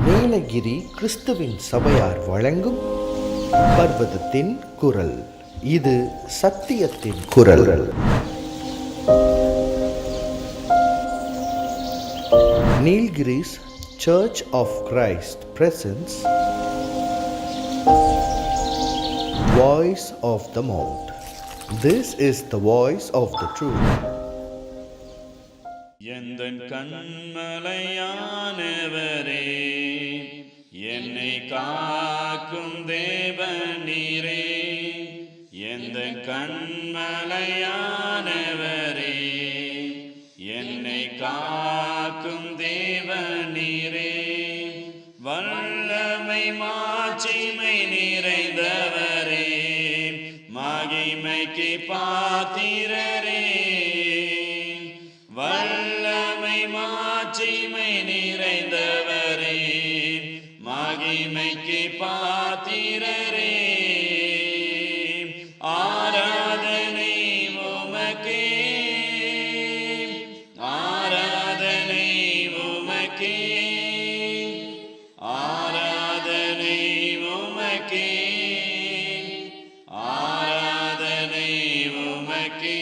நீலகிரி கிறிஸ்துவின் சபையார் வழங்கும் பர்வதத்தின் குரல். இது சத்தியத்தின் குரல். Nilgiris Church of Christ presents Voice of the Mount. This is the voice of the truth. எந்தன் கண்மலையானவரே, என்னை காக்கும் தேவநீரே. எந்தன் கண்மலையானவரே, என்னை காக்கும் தேவநீரே. வல்லமை மாட்சிமை நிறைந்தவரே, மகிமைக்கு பாத்திரரே. வல்லமை மாட்சிமை நிறைந்தவரே, மகிமைக்கு பாத்திரரே. ஆராதனை உமக்கே, ஆராதனை உமக்கே, ஆராதனை உமக்கே, ஆராதனை உமக்கே,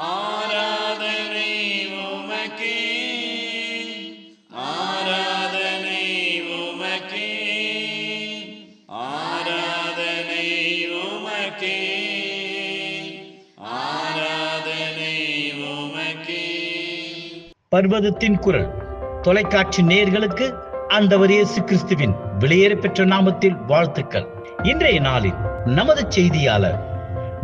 ஆராதனை உமக்கே, ஆராதனை உமக்கே, ஆராதனை உமக்கே, ஆராதனை உமக்கே. பர்வதத்தின் குரல் தொலைக்காட்சி நேயர்களுக்கு ஆண்டவர் இயேசு கிறிஸ்துவின் வெளியேற பெற்ற நாமத்தில் வாழ்த்துக்கள். இன்றைய நாளில் நமது செய்தியாளர்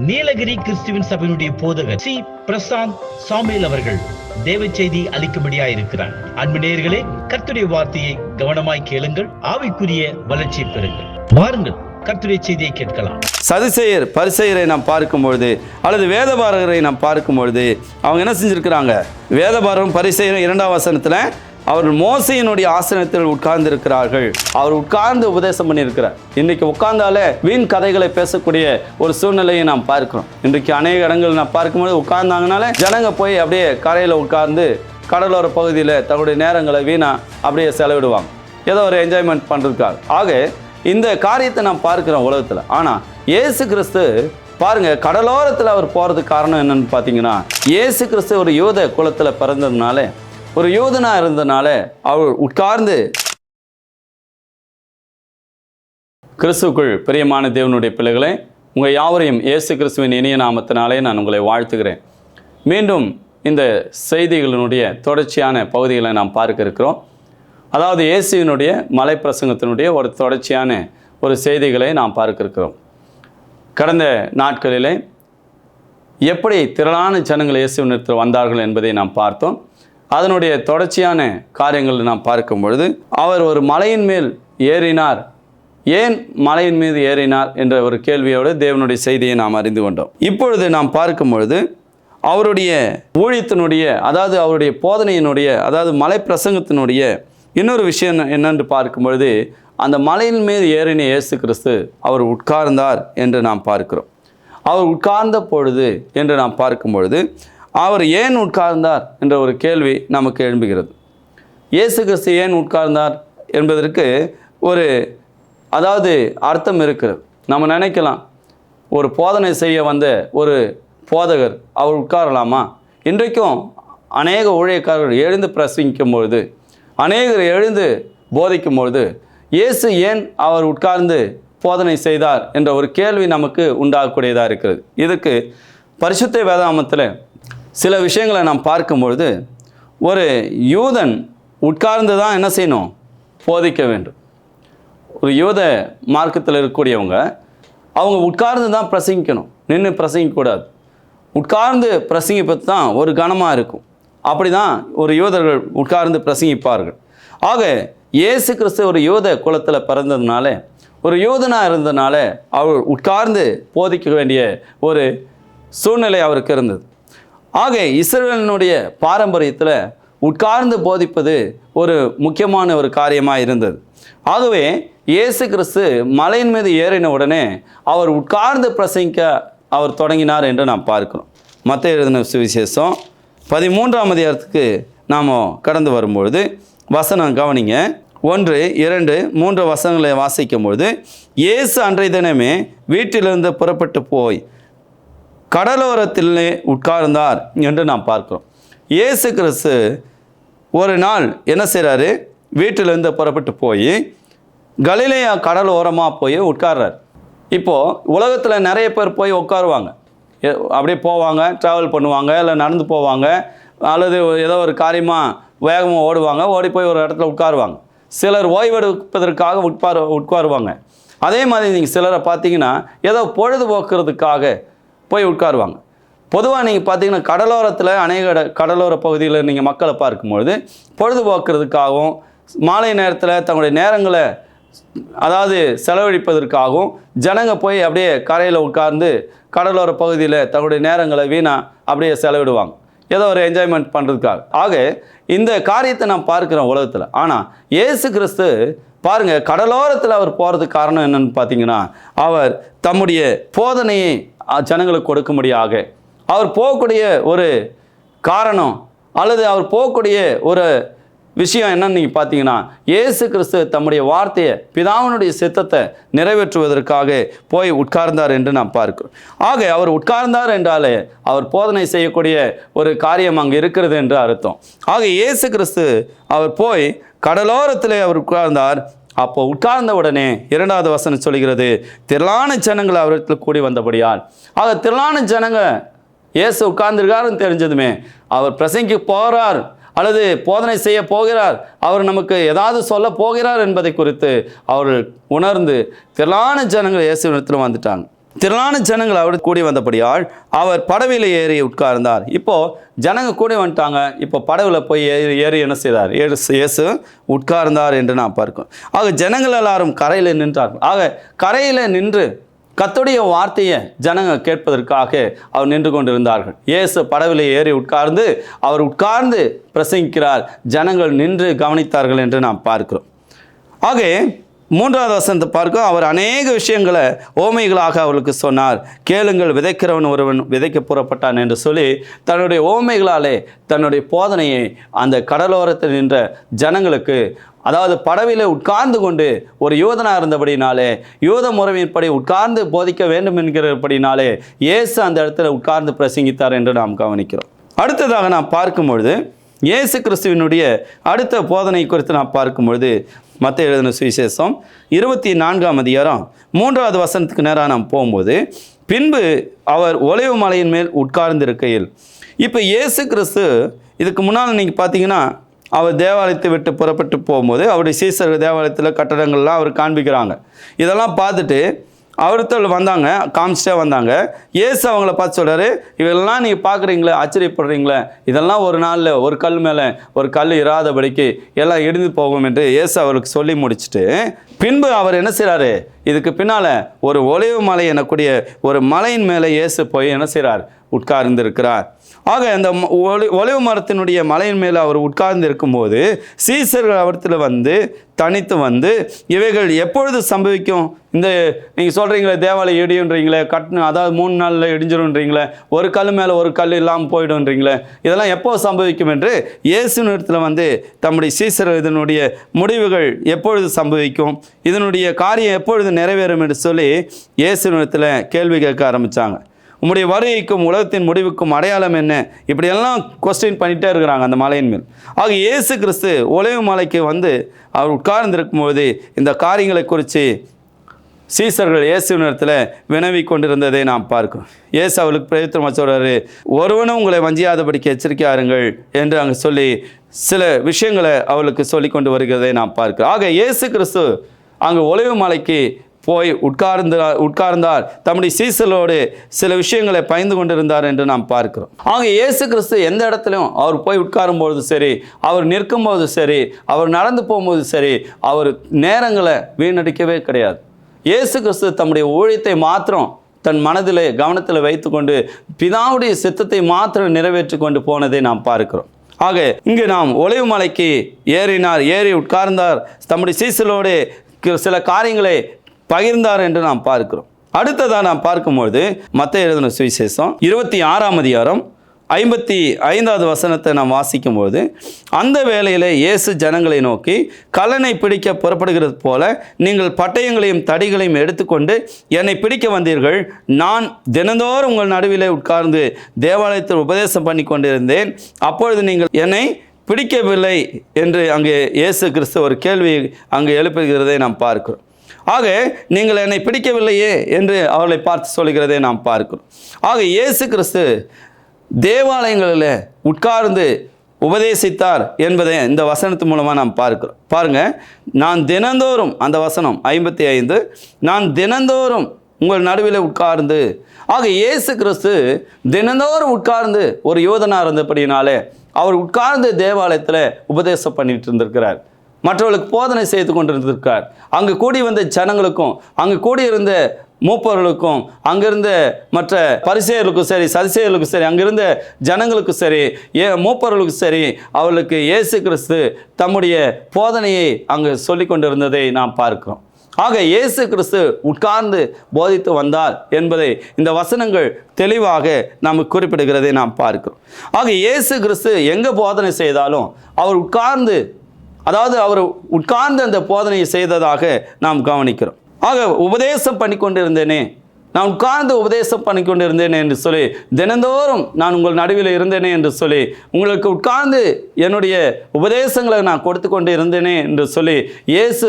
நீலகிரி கிறிஸ்துவின் சபையினுடைய போதகர் சி பிரசாந்த் சாமுவேல் அவர்கள் தேவ செய்தி அளிக்கும்படியாயிருக்கிறார். அன்பு நேயர்களே, கர்த்தருடைய வார்த்தையை கவனமாய் கேளுங்கள், ஆவிக்குரிய வளர்ச்சியை பெறுங்கள். வாருங்கள், கர்த்தருடைய செய்தியை கேட்கலாம். சதுசேயர் பரிசேயரை நாம் பார்க்கும் பொழுது, அல்லது வேதபாரகரை நாம் பார்க்கும் பொழுது, அவங்க என்ன செஞ்சிருக்கிறாங்க? வேதபாரகரும் பரிசேயரும் 2ஆம் வசனத்தில் அவர்கள் மோசையினுடைய ஆசனத்தில் உட்கார்ந்து இருக்கிறார்கள். அவர் உட்கார்ந்து உபதேசம் பண்ணியிருக்கிறார். இன்றைக்கு உட்கார்ந்தாலே வீண் கதைகளை பேசக்கூடிய ஒரு சூழ்நிலையை நாம் பார்க்கிறோம். இன்றைக்கு அநேக இடங்கள் நான் பார்க்கும்போது உட்கார்ந்தாங்கனாலே ஜனங்க போய் அப்படியே கரையில் உட்கார்ந்து கடலோர பகுதியில் தங்களுடைய நேரங்களை வீணாக அப்படியே செலவிடுவாங்க, ஏதோ ஒரு என்ஜாய்மெண்ட் பண்ணுறதுக்காக. ஆக இந்த காரியத்தை நாம் பார்க்கிறோம் உலகத்தில். ஆனால் இயேசு கிறிஸ்து பாருங்க, கடலோரத்தில் அவர் போகிறதுக்கு காரணம் என்னன்னு பார்த்தீங்கன்னா, இயேசு கிறிஸ்து ஒரு யூத குலத்தில் பிறந்ததுனால, ஒரு யூதனா இருந்தனால அவர் உட்கார்ந்து. கிறிஸ்துவுக்குள் பிரியமான தேவனுடைய பிள்ளைகளை, உங்கள் யாவரையும் இயேசு கிறிஸ்துவின் இனிய நாமத்தினாலே நான் உங்களை வாழ்த்துகிறேன். மீண்டும் இந்த செய்திகளினுடைய தொடர்ச்சியான பகுதிகளை நாம் பார்க்க இருக்கிறோம். அதாவது இயேசுவினுடைய மலை பிரசங்கத்தினுடைய ஒரு தொடர்ச்சியான ஒரு செய்திகளை நாம் பார்க்க இருக்கிறோம். கடந்த நாட்களிலே எப்படி திரளான ஜனங்கள் இயேசுவினிடத்தில் வந்தார்கள் என்பதை நாம் பார்த்தோம். அதனுடைய தொடர்ச்சியான காரியங்கள் நாம் பார்க்கும் பொழுது, அவர் ஒரு மலையின் மேல் ஏறினார். ஏன் மலையின் மீது ஏறினார் என்ற ஒரு கேள்வியோடு தேவனுடைய செய்தியை நாம் அறிந்து கொண்டோம். இப்பொழுது நாம் பார்க்கும் பொழுது அவருடைய ஊழியத்தினுடைய, அதாவது அவருடைய போதனையினுடைய, அதாவது மலை பிரசங்கத்தினுடைய இன்னொரு விஷயம் என்னென்று பார்க்கும் பொழுது, அந்த மலையின் மீது ஏறின இயேசு கிறிஸ்து அவர் உட்கார்ந்தார் என்று நாம் பார்க்கிறோம். அவர் உட்கார்ந்த பொழுது என்று நாம் பார்க்கும் பொழுது, அவர் ஏன் உட்கார்ந்தார் என்ற ஒரு கேள்வி நமக்கு எழும்புகிறது. இயேசு கிறிஸ்து ஏன் உட்கார்ந்தார் என்பதற்கு ஒரு அர்த்தம் இருக்கிறது. நம்ம நினைக்கலாம், ஒரு போதனை செய்ய வந்த ஒரு போதகர் அவர் உட்காரலாமா? இன்றைக்கும் அநேக ஊழியக்காரர்கள் எழுந்து பிரசங்கிக்கும் பொழுது, அநேகர் எழுந்து போதிக்கும் பொழுது, இயேசு ஏன் அவர் உட்கார்ந்து போதனை செய்தார் என்ற ஒரு கேள்வி நமக்கு உண்டாகக்கூடியதாக இருக்கிறது. இதுக்கு பரிசுத்த வேதாகமத்தில் சில விஷயங்களை நாம் பார்க்கும்பொழுது, ஒரு யூதன் உட்கார்ந்து தான் என்ன செய்யணும்? போதிக்க வேண்டும். ஒரு யூத மார்க்கத்தில் இருக்கக்கூடியவங்க அவங்க உட்கார்ந்து தான் பிரசங்கிக்கணும், நின்று பிரசங்கிக்கக்கூடாது. உட்கார்ந்து பிரசங்கிப்பது தான் ஒரு கனமாக இருக்கும். அப்படி தான் ஒரு யூதர்கள் உட்கார்ந்து பிரசங்கிப்பார்கள். ஆக இயேசு கிறிஸ்து ஒரு யூத குலத்தில் பிறந்ததுனால, ஒரு யூதனாக இருந்ததுனால அவர் உட்கார்ந்து போதிக்க வேண்டிய ஒரு சூழ்நிலை அவருக்கு இருந்தது. ஆக இஸ்ரவேலினுடைய பாரம்பரியத்தில் உட்கார்ந்து போதிப்பது ஒரு முக்கியமான ஒரு காரியமாக இருந்தது. ஆகவே இயேசு கிறிஸ்து மலையின் மீது ஏறின உடனே அவர் உட்கார்ந்து பிரசங்கிக்க அவர் தொடங்கினார் என்று நாம் பார்க்கிறோம். மத்தேயு எழுதின சுவிசேஷம் 13ஆம் அதிகாரத்துக்கு நாம் கடந்து வரும்பொழுது வசனம் கவனிங்க. 1, 2, 3 வசனங்களை வாசிக்கும்பொழுது, இயேசு அன்றைய தினமே வீட்டிலிருந்து புறப்பட்டு போய் கடலோரத்திலே உட்கார்ந்தார் என்று நாம் பார்க்கிறோம். இயேசு கிறிஸ்து ஒரு நாள் என்ன செய்கிறாரு? வீட்டிலிருந்து புறப்பட்டு போய் கலிலேயா கடல் ஓரமாக போய் உட்கார்றார். இப்போது உலகத்தில் நிறைய பேர் போய் உட்காருவாங்க, அப்படியே போவாங்க, ட்ராவல் பண்ணுவாங்க, இல்லை நடந்து போவாங்க, அல்லது ஏதோ ஒரு காரியமாக வேகமாக ஓடுவாங்க, ஓடி போய் ஒரு இடத்துல உட்காருவாங்க. சிலர் ஓய்வெடுப்பதற்காக உட்காருவாங்க. அதே மாதிரி நீங்கள் சிலரை பார்த்தீங்கன்னா ஏதோ பொழுதுபோக்குறதுக்காக போய் உட்காருவாங்க. பொதுவாக நீங்கள் பார்த்தீங்கன்னா கடலோரத்தில் அநேக கடலோர பகுதியில் நீங்கள் மக்களை பார்க்கும்பொழுது பொழுதுபோக்குறதுக்காகவும் மாலை நேரத்தில் தங்களுடைய நேரங்களை அதாவது செலவழிப்பதற்காகவும் ஜனங்க போய் அப்படியே கரையில் உட்கார்ந்து கடலோர பகுதியில் தங்களுடைய நேரங்களை வீணாக அப்படியே செலவிடுவாங்க, ஏதோ ஒரு என்ஜாய்மெண்ட் பண்ணுறதுக்காக. ஆக இந்த காரியத்தை நான் பார்க்குறேன் உலகத்தில். ஆனால் இயேசு கிறிஸ்து பாருங்கள், கடலோரத்தில் அவர் போகிறதுக்கு காரணம் என்னென்னு பார்த்தீங்கன்னா, அவர் தம்முடைய போதனையை ஜனங்களுக்கு கொடுக்கும்படியாக அவர் போகக்கூடிய ஒரு காரணம் அல்லது அவர் போகக்கூடிய ஒரு விஷயம் என்னன்னு நீங்கள் பார்த்தீங்கன்னா, இயேசு கிறிஸ்து தம்முடைய வார்த்தையை பிதாவினுடைய சித்தத்தை நிறைவேற்றுவதற்காக போய் உட்கார்ந்தார் என்று நாம் பார்க்கிறோம். ஆக அவர் உட்கார்ந்தார் என்றாலே அவர் போதனை செய்யக்கூடிய ஒரு காரியம் அங்கே இருக்கிறது என்று அர்த்தம். ஆக இயேசு கிறிஸ்து அவர் போய் கடலோரத்திலே அவர் உட்கார்ந்தார். அப்போ உட்கார்ந்த உடனே 2வது வசனம் சொல்கிறது, திரளான ஜனங்கள் அவரிடத்தில் கூடி வந்தபடியால். ஆக திரளான ஜனங்க இயேசு உட்கார்ந்துருக்காருன்னு தெரிஞ்சதுமே அவர் பிரசங்கிக்க போகிறார் அல்லது போதனை செய்ய போகிறார், அவர் நமக்கு ஏதாவது சொல்ல போகிறார் என்பதை குறித்து அவர்கள் உணர்ந்து திரளான ஜனங்கள் இயேசுவிடத்தில் வந்துட்டாங்க. திரளான ஜனங்கள் அவர் கூடி வந்தபடியால் அவர் படவில் ஏறி உட்கார்ந்தார். இப்போது ஜனங்க கூடி வந்துட்டாங்க. இப்போ படவில் போய் ஏறி என்ன செய்தார்? இயேசு உட்கார்ந்தார் என்று நான் பார்க்கிறோம். ஆக ஜனங்கள் எல்லாரும் கரையில் நின்றார்கள். ஆக கரையில் நின்று கர்த்தருடைய வார்த்தையை ஜனங்க கேட்பதற்காக அவர் நின்று கொண்டிருந்தார்கள். இயேசு படவில் ஏறி உட்கார்ந்து அவர் உட்கார்ந்து பிரசங்கிக்கிறார், ஜனங்கள் நின்று கவனித்தார்கள் என்று நாம் பார்க்கிறோம். ஆக 3வது வசனத்தை பார்க்க அவர் அநேக விஷயங்களை ஓமைகளாக அவர்களுக்கு சொன்னார். கேளுங்கள், விதைக்கிறவன் ஒருவன் விதைக்க புறப்பட்டான் என்று சொல்லி தன்னுடைய ஓமைகளாலே தன்னுடைய போதனையை அந்த கடலோரத்தில் நின்ற ஜனங்களுக்கு, அதாவது படவிலே உட்கார்ந்து கொண்டு ஒரு யூதனாக இருந்தபடினாலே யூத முறையின்படி உட்கார்ந்து போதிக்க வேண்டும் என்கிறபடினாலே இயேசு அந்த இடத்துல உட்கார்ந்து பிரசங்கித்தார் என்று நாம் கவனிக்கிறோம். அடுத்ததாக நாம் பார்க்கும்பொழுது இயேசு கிறிஸ்துவினுடைய அடுத்த போதனை குறித்து நாம் பார்க்கும்பொழுது மத்தேயு எழுதின சுவிசேஷம் 24ஆம் அதிகாரம் 3வது வசனத்துக்கு நேராக நாம் போகும்போது, பின்பு அவர் ஒலிவ மலையின் மேல் உட்கார்ந்து இருக்கையில். இப்போ இயேசு கிறிஸ்து இதுக்கு முன்னால் நீங்கள் பார்த்தீங்கன்னா அவர் தேவாலயத்தை விட்டு புறப்பட்டு போகும்போது அவருடைய சீசர்கள் தேவாலயத்தில் கட்டடங்கள்லாம் அவர் காண்பிக்கிறாங்க. இதெல்லாம் பார்த்துட்டு அவர்த்தல் வந்தாங்க, காமிச்சிட்டே வந்தாங்க. இயேசு அவங்கள பார்த்து சொல்கிறாரு, இவெல்லாம் நீங்கள் பார்க்குறீங்களே, ஆச்சரியப்படுறீங்களே, இதெல்லாம் ஒரு நாளில் ஒரு கல் மேலே ஒரு கல் இராதபடிக்கு எல்லாம் இடிந்து போகும் என்று இயேசு அவருக்கு சொல்லி முடிச்சுட்டு, பின்பு அவர் என்ன செய்கிறாரு? இதுக்கு பின்னால் ஒரு ஒலிவ மலை எனக்கூடிய ஒரு மலையின் மேலே இயேசு போய் என்ன செய்கிறார்? உட்கார்ந்திருக்கிறார். ஆக அந்த ஒலிவ மரத்தினுடைய மலையின் மேலே அவர் உட்கார்ந்து இருக்கும்போது சீசர்கள் அவர்த்தில் வந்து தனித்து வந்து, இவைகள் எப்பொழுது சம்பவிக்கும்? இந்த நீங்கள் சொல்கிறீங்களே தேவாலயம் இடியுன்றீங்களே, கட்டணும் அதாவது 3 நாளில் இடிஞ்சிருன்றீங்களே, ஒரு கல் மேலே ஒரு கல் இல்லாமல் போய்டுன்றீங்களே, இதெல்லாம் எப்போ சம்பவிக்கும் என்று இயேசுவினிடத்தில் வந்து தம்முடைய சீசர்கள் இதனுடைய முடிவுகள் எப்பொழுது சம்பவிக்கும், இதனுடைய காரியம் எப்பொழுது நிறைவேறும் என்று சொல்லி இயேசுவினிடத்தில் கேள்வி கேட்க ஆரம்பித்தாங்க. உம்முடைய வருகைக்கும் உலகத்தின் முடிவுக்கும் அடையாளம் என்ன? இப்படியெல்லாம் கொஸ்டின் பண்ணிகிட்டே இருக்கிறாங்க அந்த மலையின் மேல். ஆக இயேசு கிறிஸ்து ஒலிவ மலைக்கு வந்து அவர் உட்கார்ந்திருக்கும்போது இந்த காரியங்களை குறித்து சீசர்கள் இயேசுவினிடத்தில் வினவி கொண்டிருந்ததை நாம் பார்க்கிறோம். இயேசு அவளுக்கு பிரயோஜனமாக சொல்கிறாரு, ஒருவனும் உங்களை வஞ்சியாதபடிக்கு எச்சரிக்கையாருங்கள் என்று அங்கே சொல்லி சில விஷயங்களை அவளுக்கு சொல்லி கொண்டு வருகிறதை நாம் பார்க்கிறோம். ஆக இயேசு கிறிஸ்து அங்கே ஒலிவ மலைக்கு போய் உட்கார்ந்தார், தம்முடைய சீசலோடு சில விஷயங்களை பயந்து கொண்டிருந்தார் என்று நாம் பார்க்கிறோம். ஆக இயேசு கிறிஸ்து எந்த இடத்துலையும் அவர் போய் உட்காரும்போது சரி, அவர் நிற்கும்போது சரி, அவர் நடந்து போகும்போது சரி, அவர் நேரங்களை வீணடிக்கவே கிடையாது. இயேசு கிறிஸ்து தம்முடைய ஊழியத்தை மாத்திரம் தன் மனதில் கவனத்தில் வைத்து கொண்டு பிதாவுடைய சித்தத்தை மாத்திரம் நிறைவேற்றி கொண்டு போனதை நாம் பார்க்கிறோம். ஆக இங்கு நாம் ஒலிவ மலைக்கு ஏறினார், ஏறி உட்கார்ந்தார், தம்முடைய சீசலோடு சில காரியங்களை பகிர்ந்தார் என்று நாம் பார்க்கிறோம். அடுத்ததாக நாம் பார்க்கும்பொழுது மத்தேயு எழுதின சுவிசேஷம் 26ஆம் அதிகாரம் 55வது வசனத்தை நாம் வாசிக்கும்போது, அந்த வேளையில் இயேசு ஜனங்களை நோக்கி, கல்லனை பிடிக்க புறப்படுகிறது போல நீங்கள் பட்டயங்களையும் தடிகளையும் எடுத்துக்கொண்டு என்னை பிடிக்க வந்தீர்கள். நான் தினந்தோறும் உங்கள் நடுவிலே உட்கார்ந்து தேவாலயத்தில் உபதேசம் பண்ணி கொண்டிருந்தேன். அப்பொழுது நீங்கள் என்னை பிடிக்கவில்லை என்று அங்கே இயேசு கிறிஸ்து ஒரு கேள்வி அங்கே எழுப்புகிறதை நாம் பார்க்கிறோம். ஆக நீங்கள் என்னை பிடிக்கவில்லையே என்று அவர்களை பார்த்து சொல்கிறதை நாம் பார்க்கிறோம். ஆக இயேசு கிறிஸ்து தேவாலயங்களில் உட்கார்ந்து உபதேசித்தார் என்பதை இந்த வசனத்து மூலமாக நாம் பார்க்கிறோம். பாருங்கள், நான் தினந்தோறும், அந்த வசனம் 55, நான் தினந்தோறும் உங்கள் நடுவில் உட்கார்ந்து. ஆக இயேசு கிறிஸ்து தினந்தோறும் உட்கார்ந்து ஒரு யூதனாக இருந்தபடினாலே அவர் உட்கார்ந்து தேவாலயத்தில் உபதேசம் பண்ணிட்டு இருந்திருக்கிறார். மற்றவர்களுக்கு போதனை செய்து கொண்டிருந்திருக்கார். அங்கு கூடி வந்த ஜனங்களுக்கும், அங்கு கூடியிருந்த மூப்பர்களுக்கும், அங்கிருந்த மற்ற பரிசேயர்களுக்கும் சரி, சதிசேயர்களுக்கும் சரி, அங்கிருந்த ஜனங்களுக்கும் சரி, மூப்பர்களுக்கும் சரி, அவர்களுக்கு இயேசு கிறிஸ்து தம்முடைய போதனையை அங்கு சொல்லி கொண்டிருந்ததை நாம் பார்க்கிறோம். ஆக இயேசு கிறிஸ்து உட்கார்ந்து போதித்து வந்தார் என்பதை இந்த வசனங்கள் தெளிவாக நாம் குறிப்பிடுகிறதை நாம் பார்க்கிறோம். ஆக இயேசு கிறிஸ்து எங்கே போதனை செய்தாலும் அவர் உட்கார்ந்து, அதாவது அவர் உட்கார்ந்து அந்த போதனையை செய்ததாக நாம் கவனிக்கிறோம். ஆக உபதேசம் பண்ணி கொண்டிருந்தேனே, நான் உட்கார்ந்து உபதேசம் பண்ணி கொண்டிருந்தேனே என்று சொல்லி, தினந்தோறும் நான் உங்கள் நடுவில் இருந்தேனே என்று சொல்லி, உங்களுக்கு உட்கார்ந்து என்னுடைய உபதேசங்களை நான் கொடுத்து கொண்டு இருந்தேனே என்று சொல்லி இயேசு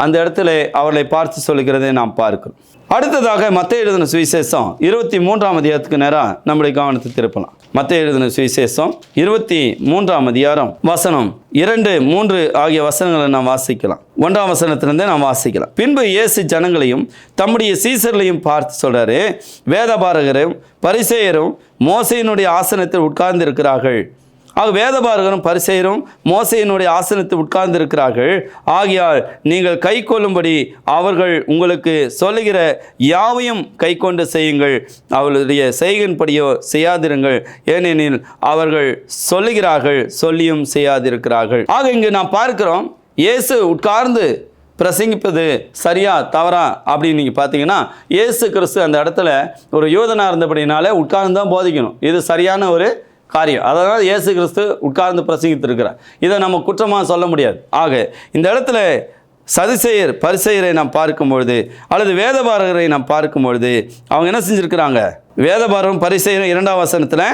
அந்த இடத்துல அவர்களை பார்த்து சொல்லுகிறதை நாம் பார்க்கிறோம். அடுத்ததாக மத்தேயு எழுதின சுவிசேஷம் 23ஆம் அதிகாரத்துக்கு நேராக நம்முடைய கவனத்தை திருப்பலாம். மத்தேயு எழுதின சுவிசேஷம் 23ஆம் அதிகாரம் வசனம் 2, 3 ஆகிய வசனங்களை நாம் வாசிக்கலாம். 1ஆம் வசனத்திலிருந்தே நாம் வாசிக்கலாம். பின்பு இயேசு ஜனங்களையும் தம்முடைய சீசர்களையும் பார்த்து சொல்றாரு, வேதபாரகரும் பரிசேயரும் மோசேயினுடைய ஆசனத்தில் உட்கார்ந்து இருக்கிறார்கள். ஆக வேதபாரகரும் பரிசேயரும் மோசேயினுடைய ஆசனத்தில் உட்கார்ந்து இருக்கிறார்கள். ஆகையால் நீங்கள் கை கொள்ளும்படி அவர்கள் உங்களுக்கு சொல்லுகிற யாவையும் கை கொண்டு செய்யுங்கள். அவர்களுடைய செய்கின்படியோ செய்யாதிருங்கள், ஏனெனில் அவர்கள் சொல்லுகிறார்கள், சொல்லியும் செய்யாதிருக்கிறார்கள். ஆக இங்கு நாம் பார்க்கிறோம், இயேசு உட்கார்ந்து பிரசங்கிப்பது சரியா தவறா அப்படின்னு நீங்கள் பார்த்தீங்கன்னா, இயேசு கிறிஸ்து அந்த இடத்துல ஒரு யூதனாக இருந்தபடினாலே உட்கார்ந்து தான் போதிக்கணும். இது சரியான ஒரு காரியம். அதனால் இயேசு கிறிஸ்து உட்கார்ந்து பிரசங்கித்திருக்கிறார். இதை நம்ம குற்றமாக சொல்ல முடியாது. ஆக இந்த இடத்துல சதிசேயர் பரிசேயரை நாம் பார்க்கும்பொழுது, அல்லது வேதபாரகரை நாம் பார்க்கும்பொழுது, அவங்க என்ன செஞ்சுருக்கிறாங்க? வேதபாரகரும் பரிசேயரும் 2ஆம் வசனத்தில்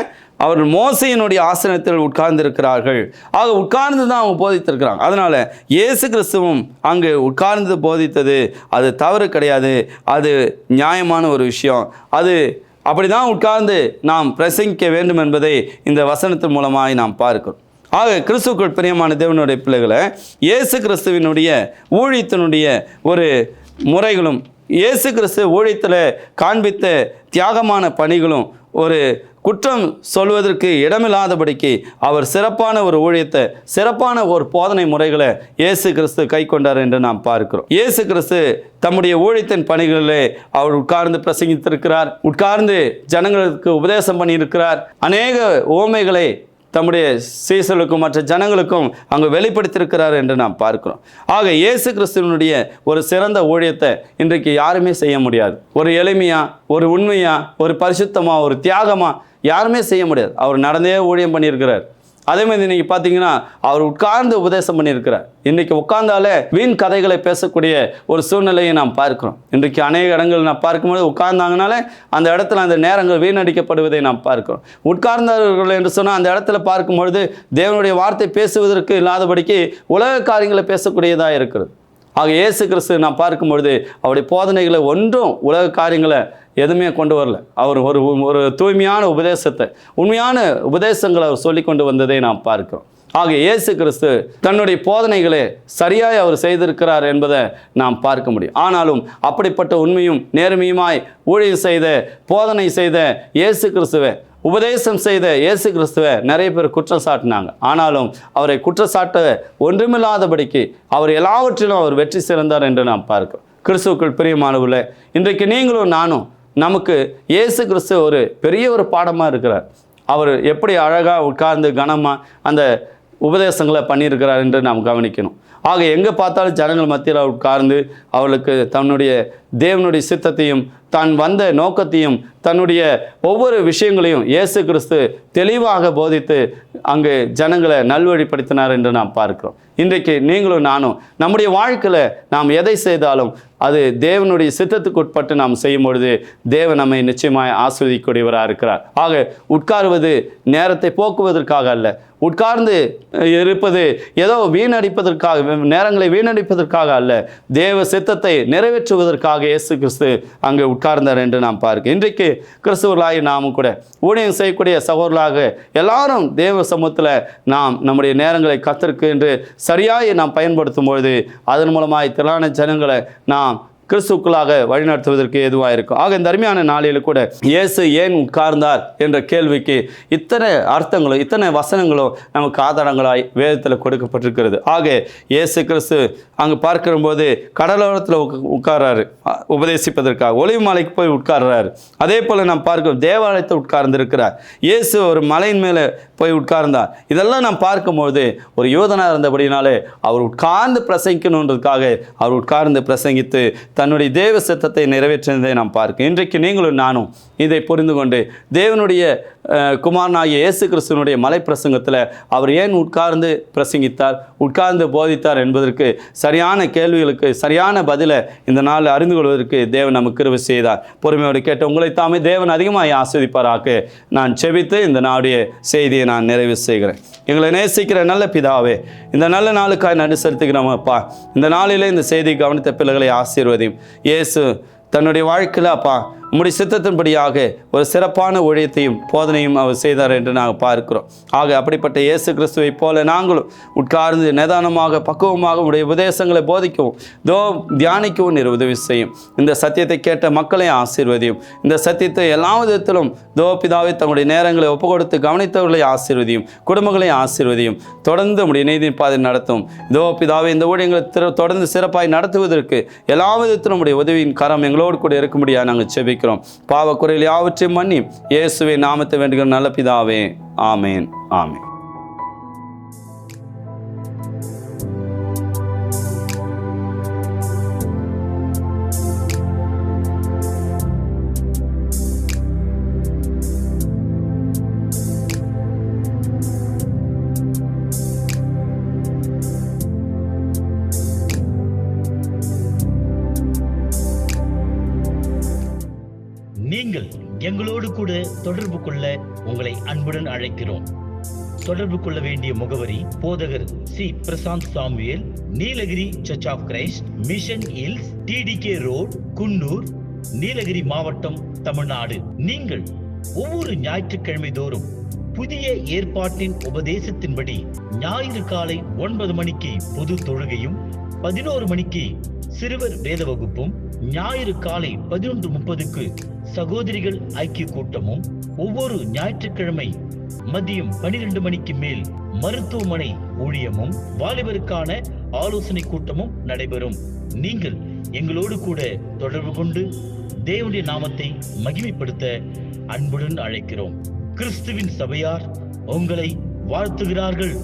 அவர்கள் மோசையினுடைய ஆசனத்தில் உட்கார்ந்து இருக்கிறார்கள். ஆக உட்கார்ந்து தான் அவங்க போதித்திருக்கிறாங்க. அதனால் இயேசு கிறிஸ்துவும் அங்கு உட்கார்ந்து போதித்தது அது தவறு கிடையாது, அது நியாயமான ஒரு விஷயம். அது அப்படி தான் உட்கார்ந்து நாம் பிரசங்கிக்க வேண்டும் என்பதை இந்த வசனத்தின் மூலமாக நாம் பார்க்கிறோம். ஆக கிறிஸ்துவுக்குள் பிரியமான தேவனுடைய பிள்ளைகளை, இயேசு கிறிஸ்துவினுடைய ஊழியத்தினுடைய ஒரு முறைகளும், இயேசு கிறிஸ்து ஊழியத்தில் காண்பித்த தியாகமான பணிகளும், ஒரு குற்றம் சொல்வதற்கு இடமில்லாதபடிக்கு அவர் சிறப்பான ஒரு ஊழியத்தை, சிறப்பான ஒரு போதனை முறைகளை இயேசு கிறிஸ்து கை கொண்டார் என்று நாம் பார்க்கிறோம். இயேசு கிறிஸ்து தம்முடைய ஊழியத்தின் பணிகளிலே அவர் உட்கார்ந்து பிரசங்கித்திருக்கிறார், உட்கார்ந்து ஜனங்களுக்கு உபதேசம் பண்ணியிருக்கிறார். அநேக உவமைகளை தம்முடைய சீசர்களுக்கும் மற்ற ஜனங்களுக்கும் அங்கு வெளிப்படுத்தியிருக்கிறார் என்று நாம் பார்க்கிறோம். ஆக இயேசு கிறிஸ்துவனுடைய ஒரு சிறந்த ஊழியத்தை இன்றைக்கு யாருமே செய்ய முடியாது. ஒரு எளிமையா, ஒரு உண்மையா, ஒரு பரிசுத்தமா, ஒரு தியாகமா யாருமே செய்ய முடியாது. அவர் நடந்தே ஊழியம் பண்ணியிருக்கிறார். அதே மாதிரி இன்றைக்கி பார்த்தீங்கன்னா அவர் உட்கார்ந்து உபதேசம் பண்ணியிருக்கிறார். இன்றைக்கி உட்கார்ந்தாலே வீண் கதைகளை பேசக்கூடிய ஒரு சூழ்நிலையை நாம் பார்க்கிறோம். இன்றைக்கு அநேக இடங்கள் நாம் பார்க்கும்போது உட்கார்ந்தாங்கனாலே அந்த இடத்துல அந்த நேரங்கள் வீணடிக்கப்படுவதை நாம் பார்க்கிறோம். உட்கார்ந்தார்கள் என்று சொன்னால் அந்த இடத்துல பார்க்கும்பொழுது தேவனுடைய வார்த்தை பேசுவதற்கு இல்லாதபடிக்கு உலக காரியங்களை பேசக்கூடியதாக இருக்கிறது. ஆக இயேசு கிறிஸ்து நாம் பார்க்கும்பொழுது அவருடைய போதனைகளை ஒன்றும் உலக காரியங்களை எதுவுமே கொண்டு வரல. அவர் ஒரு தூய்மையான உபதேசத்தை, உண்மையான உபதேசங்களை அவர் சொல்லி கொண்டு வந்ததை நாம் பார்க்கிறோம். ஆக இயேசு கிறிஸ்து தன்னுடைய போதனைகளை சரியாய் அவர் செய்திருக்கிறார் என்பதை நாம் பார்க்க முடியும். ஆனாலும் அப்படிப்பட்ட உண்மையும் நேர்மையுமாய் ஊழியம் செய்த, போதனை செய்த இயேசு கிறிஸ்துவை, உபதேசம் செய்த இயேசு கிறிஸ்துவை நிறைய பேர் குற்றம் சாட்டினாங்க. ஆனாலும் அவரை குற்றச்சாட்ட ஒன்றுமில்லாதபடிக்கு அவர் எல்லாவற்றிலும் அவர் வெற்றி சிறந்தார் என்று நாம் பார்க்கிறோம். கிறிஸ்துவுக்குள் பிரியமானவர்களே, இன்றைக்கு நீங்களும் நானும், நமக்கு இயேசு கிறிஸ்து ஒரு பெரிய ஒரு பாடமாக இருக்கிறார். அவர் எப்படி அழகாக உட்கார்ந்து கனமாக அந்த உபதேசங்களை பண்ணியிருக்கிறார் என்று நாம் கவனிக்கணும். ஆக எங்கே பார்த்தாலும் ஜனங்கள் மத்தியில் உட்கார்ந்து அவர்களுக்கு தன்னுடைய தேவனுடைய சித்தத்தையும் தான் வந்த நோக்கத்தையும் தன்னுடைய ஒவ்வொரு விஷயங்களையும் இயேசு கிறிஸ்து தெளிவாக போதித்து அங்கு ஜனங்களை நல்வழிப்படுத்தினார் என்று நாம் பார்க்கிறோம். இன்றைக்கு நீங்களும் நானும் நம்முடைய வாழ்க்கையில் நாம் எதை செய்தாலும் அது தேவனுடைய சித்தத்துக்கு உட்பட்டு நாம் செய்யும் பொழுது தேவன் நம்மை நிச்சயமாய் ஆஸ்வதிக்கக்கூடியவராக இருக்கிறார். ஆக உட்காருவது நேரத்தை போக்குவதற்காக அல்ல, உட்கார்ந்து இருப்பது ஏதோ வீணடிப்பதற்காக, நேரங்களை வீணடிப்பதற்காக அல்ல, தேவ சித்தத்தை நிறைவேற்றுவதற்காக இயேசு கிறிஸ்து அங்கே உட்கார்ந்தார் என்று நாம் பார்க்கிறோம். இன்றைக்கு கிறிஸ்துவர்களாகி நாமும் கூட ஊழியம் செய்யக்கூடிய சகோதரர்களாக எல்லாரும் தேவ சமூகத்தில் நாம் நம்முடைய நேரங்களை கர்த்தருக்கு என்று சரியாய் நாம் பயன்படுத்தும் பொழுது அதன் மூலமாய் திரளான ஜனங்களை நாம் கிறிஸ்துக்குள்ளாக வழிநடத்துவதற்கு எதுவாக இருக்கும். ஆக இந்த அருமையான நாளில் கூட இயேசு ஏன் உட்கார்ந்தார் என்ற கேள்விக்கு இத்தனை அர்த்தங்களும் இத்தனை வசனங்களும் நமக்கு ஆதாரங்களாய் வேதத்தில் கொடுக்கப்பட்டிருக்கிறது. ஆக இயேசு கிறிஸ்து அங்கே பார்க்கும்போது கடலோரத்தில் உட்கார்றாரு உபதேசிப்பதற்காக, ஒலிவ மலைக்கு போய் உட்கார்றாரு. அதே போல் நாம் பார்க்கிறோம் தேவாலயத்தை உட்கார்ந்து இருக்கிறார். இயேசு ஒரு மலையின் மேலே போய் உட்கார்ந்தார். இதெல்லாம் நாம் பார்க்கும்போது ஒரு யூதனாக இருந்தபடினாலே அவர் உட்கார்ந்து பிரசங்கிக்கணுன்றதுக்காக அவர் உட்கார்ந்து பிரசங்கித்து தன்னுடைய தேவ சித்தத்தை நிறைவேற்றினதை நாம் பார்க்கிறோம். இன்றைக்கு நீங்களும் நானும் இதை புரிந்து கொண்டு தேவனுடைய குமாரனாகிய இயேசு கிறிஸ்துவனுடைய மலை பிரசங்கத்தில் அவர் ஏன் உட்கார்ந்து பிரசங்கித்தார், உட்கார்ந்து போதித்தார் என்பதற்கு சரியான கேள்விகளுக்கு சரியான பதிலை இந்த நாள் அறிந்து கொள்வதற்கு தேவன் நமக்கு கிருபை செய்தார். பொறுமையோடு கேட்ட உங்களை தாமே தேவன் அதிகமாக ஆஸ்வதிப்பாராக நான் செபித்து இந்த நாளுடைய செய்தியை நான் நிறைவு செய்கிறேன். எங்களை நேசிக்கிற நல்ல பிதாவே, இந்த நல்ல நாளுக்காய் நன்றி செலுத்துகிறோம் அப்பா. இந்த நாளிலே இந்த செய்தி கவனித்த பிள்ளைகளை ஆசீர்வதியும். இயேசு தன்னுடைய வாழ்க்கையில் அப்பா உம்முடைய சித்தத்தின்படியாக ஒரு சிறப்பான ஊழியத்தையும் போதனையும் அவர் செய்தார் என்று நாங்கள் பார்க்கிறோம். ஆக அப்படிப்பட்ட இயேசு கிறிஸ்துவை போல நாங்களும் உட்கார்ந்து நிதானமாக பக்குவமாக உடைய உபதேசங்களை போதிக்கவும் தியானிக்கவும் நீர் உதவி செய்யும். இந்த சத்தியத்தை கேட்ட மக்களை ஆசீர்வதியும். இந்த சத்தியத்தை எல்லா விதத்திலும் பிதாவை தங்களுடைய நேரங்களை ஒப்பு கொடுத்து கவனித்தவர்களை ஆசீர்வதியும், குடும்பங்களை ஆசீர்வதியும். தொடர்ந்து உடைய நீதியின் பாதை நடத்தும். பிதாவை இந்த ஊழியங்களை தொடர்ந்து சிறப்பாய் நடத்துவதற்கு எல்லா விதத்திலும் உடைய உதவியின் கரம் எங்களோடு கூட இருக்க முடியாது நாங்கள் செபிக்கிறோம். பாவக்குறையில் யாவற்றையும் மன்னி இயேசுவை நாமத்தை வேண்டுகிற நல்ல பிதாவே, ஆமேன், ஆமேன். நீங்கள் எங்களோடு கூட தொடர்பு கொள்ள உங்களை அன்புடன் அழைக்கிறோம். தொடர்பு கொள்ள வேண்டிய முகவரி: போதகர் C. Prashanth Samuel, Nilgiri church of Christ, mission hills, TDK road, Coonoor, Nilgiri மாவட்டம், தமிழ்நாடு. நீங்கள் ஒவ்வொரு ஞாயிற்றுக்கிழமை தோறும் புதிய ஏற்பாட்டின் உபதேசத்தின்படி ஞாயிறு காலை 9 மணிக்கு பொது தொழுகையும், 11 மணிக்கு சிறுவர் வேத வகுப்பும், ஞாயிறு காலை 11:30க்கு சகோதரிகள் ஐக்கிய கூட்டமும், ஒவ்வொரு ஞாயிற்றுக்கிழமை மதியம் 12 மணிக்கு மேல் மருத்துவமனை ஊழியமும், வாலிபருக்கான ஆலோசனை கூட்டமும் நடைபெறும். நீங்கள் எங்களோடு கூட தொடர்பு கொண்டு தேவனுடைய நாமத்தை மகிமைப்படுத்த அன்புடன் அழைக்கிறோம். கிறிஸ்துவின் சபையார் உங்களை வாழ்த்துகிறார்கள்.